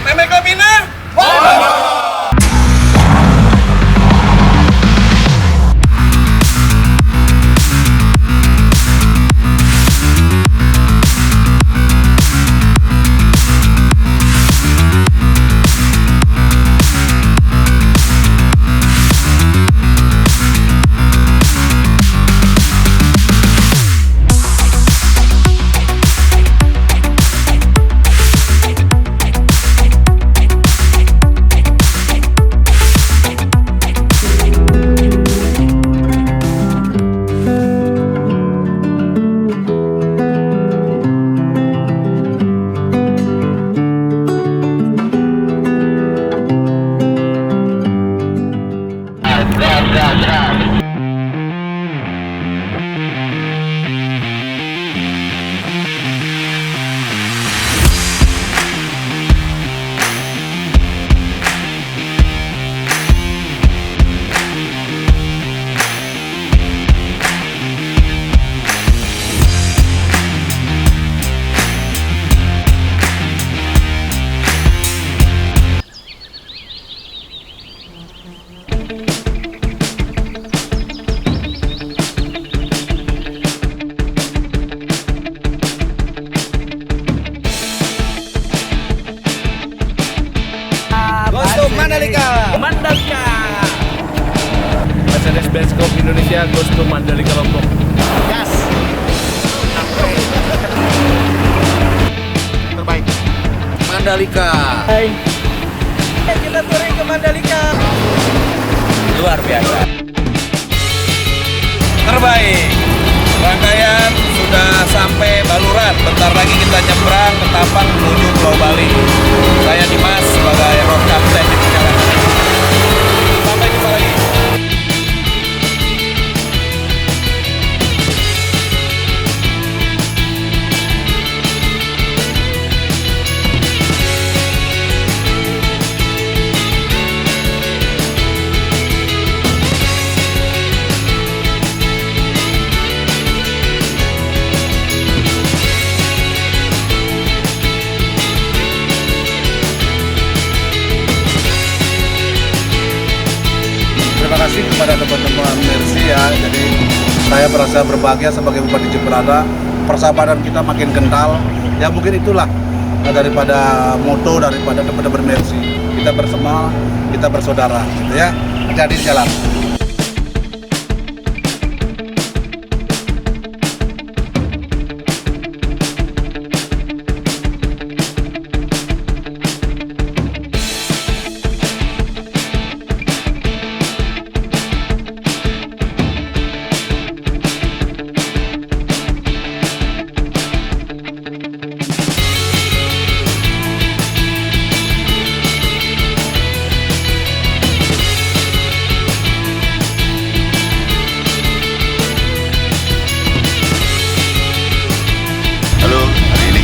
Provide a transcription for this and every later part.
Meme Klamina. Mandalika. Mercedes-Benz Cup Indonesia goes to Mandalika Lombok. Gas. Terbaik. Mandalika. Hai. Kita touring ke Mandalika. Luar biasa. Terbaik. Rangkaian sudah sampai Baluran. Bentar lagi kita nyebrang ke Tapang menuju Pulau Bali. Saya Dimas sebagai road captain di perjalanan. Sampai jumpa lagi. Terima kasih kepada teman-teman Mercy ya. Jadi saya merasa berbahagia sebagai Bupati Jemberana. Persahabatan kita makin kental. Ya mungkin itulah daripada moto daripada teman-teman Mercy. Kita bersama, kita bersaudara, gitu ya. Hati-hati di jalan.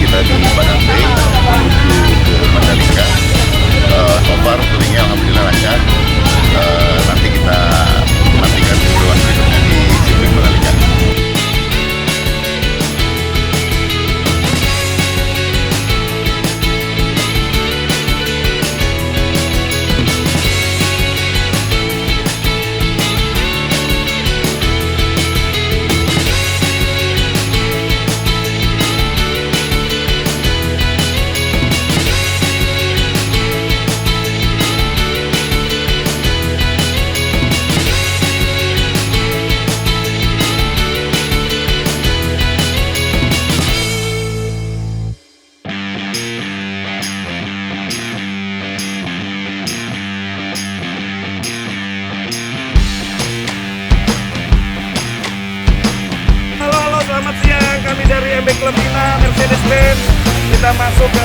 Kita di Padang Bay menuju ke Mandalika. So far touringnya alhamdulillah lancar. Nanti kita nantikan keseruan berikutnya di sirkuit Mandalika. Halo, selamat siang. Kami dari MB Klamina Mercedes-Benz. Kita masuk ke